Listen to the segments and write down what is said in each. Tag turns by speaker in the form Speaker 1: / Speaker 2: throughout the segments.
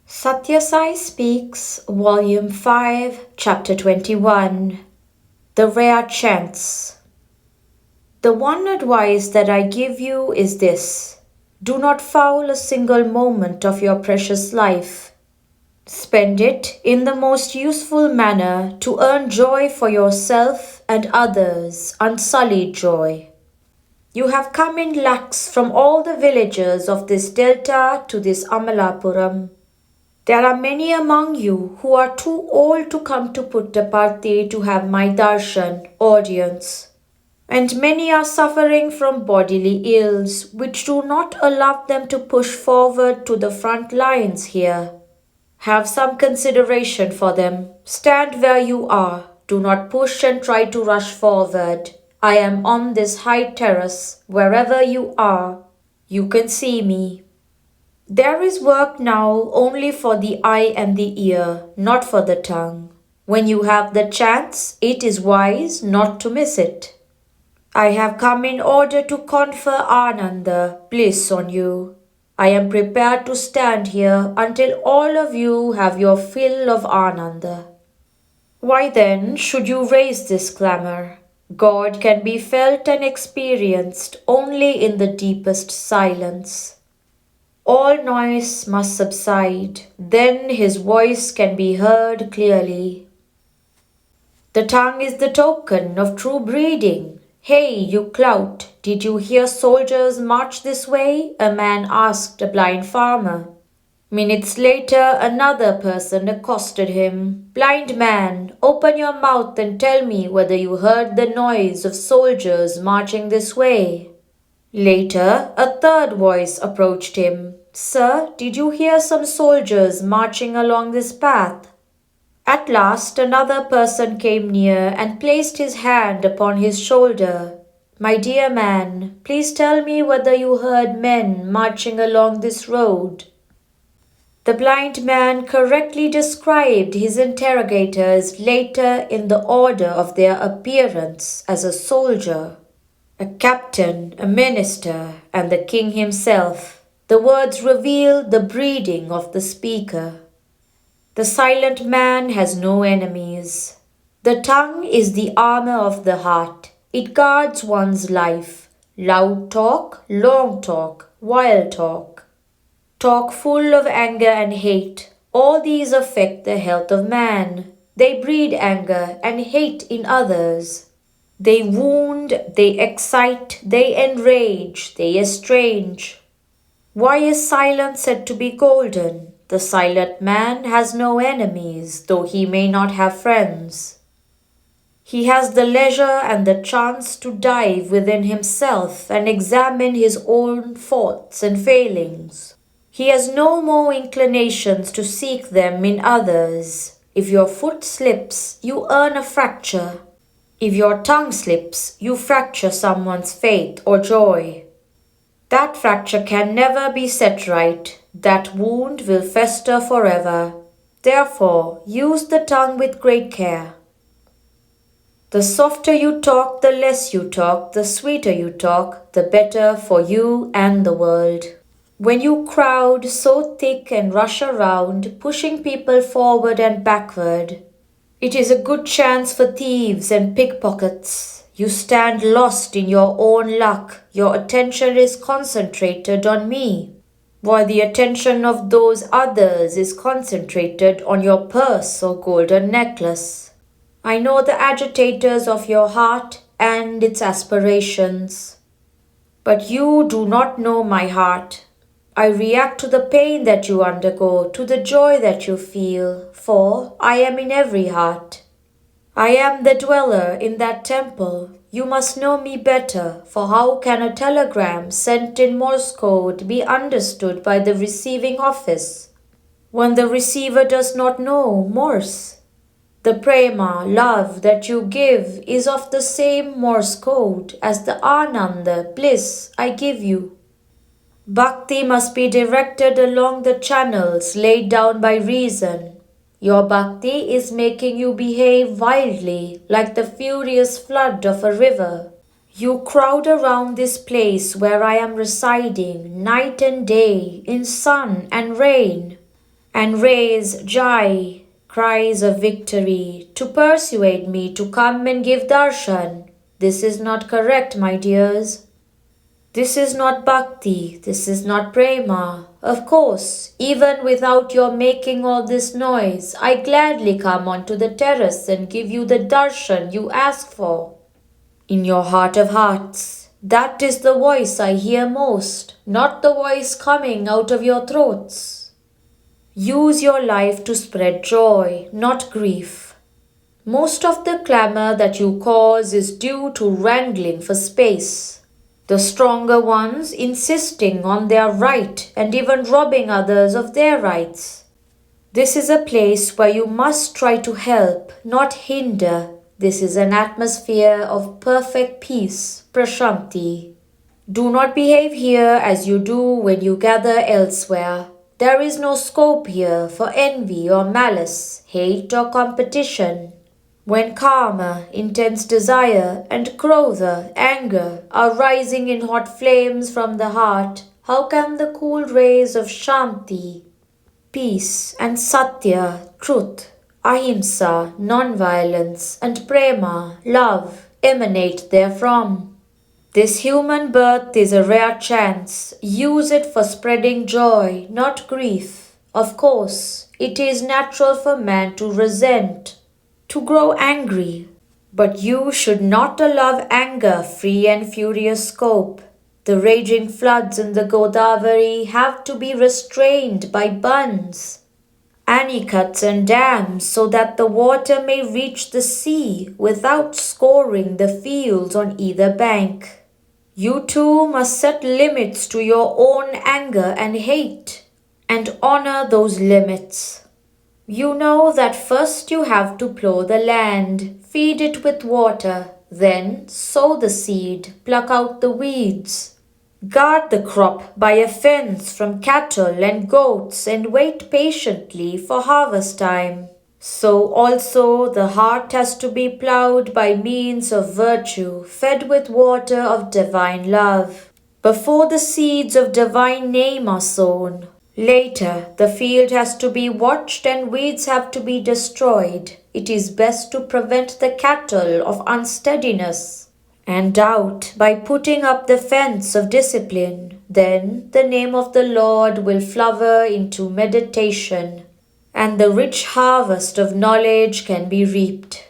Speaker 1: Sathya Sai Speaks, Volume 5, Chapter 21. The Rare Chance. The one advice that I give you is this: do not foul a single moment of your precious life. Spend it in the most useful manner to earn joy for yourself and others, unsullied joy. You have come in lakhs from all the villages of this delta to this Amalapuram. There are many among you who are too old to come to Puttaparthi to have my darshan, audience. And many are suffering from bodily ills which do not allow them to push forward to the front lines here. Have some consideration for them. Stand where you are. Do not push and try to rush forward. I am on this high terrace. Wherever you are, you can see me. There is work now only for the eye and the ear, not for the tongue. When you have the chance, it is wise not to miss it. I have come in order to confer Ananda, bliss on you. I am prepared to stand here until all of you have your fill of Ananda. Why then should you raise this clamor? God can be felt and experienced only in the deepest silence. All noise must subside, then his voice can be heard clearly. The tongue is the token of true breeding. Hey, you clout, did you hear soldiers march this way? A man asked a blind farmer. Minutes later, another person accosted him. Blind man, open your mouth and tell me whether you heard the noise of soldiers marching this way. Later, a third voice approached him. Sir, did you hear some soldiers marching along this path? At last, another person came near and placed his hand upon his shoulder. My dear man, please tell me whether you heard men marching along this road. The blind man correctly described his interrogators later in the order of their appearance as a soldier, a captain, a minister, and the king himself. The words reveal the breeding of the speaker. The silent man has no enemies. The tongue is the armor of the heart. It guards one's life. Loud talk, long talk, wild talk. Talk full of anger and hate. All these affect the health of man. They breed anger and hate in others. They wound, they excite, they enrage, they estrange. Why is silence said to be golden? The silent man has no enemies, though he may not have friends. He has the leisure and the chance to dive within himself and examine his own faults and failings. He has no more inclinations to seek them in others. If your foot slips, you earn a fracture. If your tongue slips, you fracture someone's faith or joy. That fracture can never be set right. That wound will fester forever. Therefore, use the tongue with great care. The softer you talk, the less you talk, the sweeter you talk, the better for you and the world. When you crowd so thick and rush around, pushing people forward and backward, it is a good chance for thieves and pickpockets. You stand lost in your own luck. Your attention is concentrated on me, while the attention of those others is concentrated on your purse or golden necklace. I know the agitators of your heart and its aspirations. But you do not know my heart. I react to the pain that you undergo, to the joy that you feel, for I am in every heart. I am the dweller in that temple. You must know me better, for how can a telegram sent in Morse code be understood by the receiving office when the receiver does not know Morse? The prema, love that you give is of the same Morse code as the Ananda, bliss I give you. Bhakti must be directed along the channels laid down by reason. Your bhakti is making you behave wildly, like the furious flood of a river. You crowd around this place where I am residing, night and day, in sun and rain, and raise Jai, cries of victory, to persuade me to come and give darshan. This is not correct, my dears. This is not bhakti, this is not prema. Of course, even without your making all this noise, I gladly come onto the terrace and give you the darshan you ask for. In your heart of hearts, that is the voice I hear most, not the voice coming out of your throats. Use your life to spread joy, not grief. Most of the clamor that you cause is due to wrangling for space. The stronger ones insisting on their right and even robbing others of their rights. This is a place where you must try to help, not hinder. This is an atmosphere of perfect peace, prashanti. Do not behave here as you do when you gather elsewhere. There is no scope here for envy or malice, hate or competition. When karma, intense desire, and krodha, anger, are rising in hot flames from the heart, how can the cool rays of shanti, peace, and satya, truth, ahimsa, non-violence, and prema, love, emanate therefrom? This human birth is a rare chance. Use it for spreading joy, not grief. Of course, it is natural for man to resent, to grow angry. But you should not allow anger free and furious scope. The raging floods in the Godavari have to be restrained by bunds, anicuts and dams so that the water may reach the sea without scoring the fields on either bank. You too must set limits to your own anger and hate and honor those limits. You know that first you have to plough the land, feed it with water, then sow the seed, pluck out the weeds. Guard the crop by a fence from cattle and goats and wait patiently for harvest time. So also the heart has to be ploughed by means of virtue, fed with water of divine love, before the seeds of divine name are sown. Later, the field has to be watched and weeds have to be destroyed. It is best to prevent the cattle of unsteadiness and doubt by putting up the fence of discipline. Then the name of the Lord will flower into meditation, and the rich harvest of knowledge can be reaped.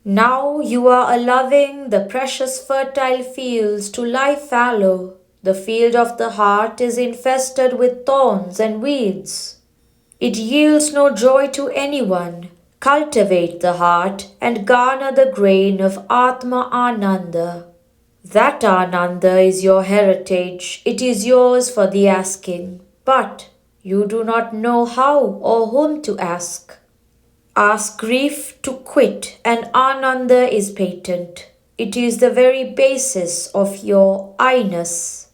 Speaker 1: Now you are allowing the precious fertile fields to lie fallow. The field of the heart is infested with thorns and weeds. It yields no joy to anyone. Cultivate the heart and garner the grain of Atma Ananda. That Ananda is your heritage. It is yours for the asking. But you do not know how or whom to ask. Ask grief to quit, and Ananda is patent. It is the very basis of your I-ness,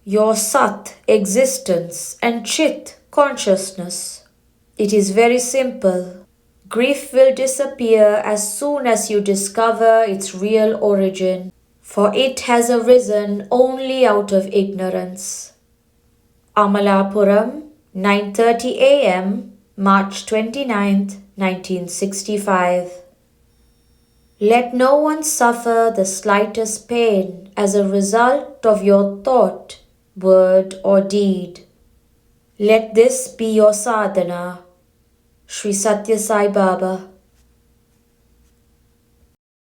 Speaker 1: your Sat, existence, and Chit, consciousness. It is very simple. Grief will disappear as soon as you discover its real origin, for it has arisen only out of ignorance. Amalapuram, 9:30 a.m., March 29th, 1965. Let no one suffer the slightest pain as a result of your thought, word or deed. Let this be your sadhana. Sri Sathya Sai Baba.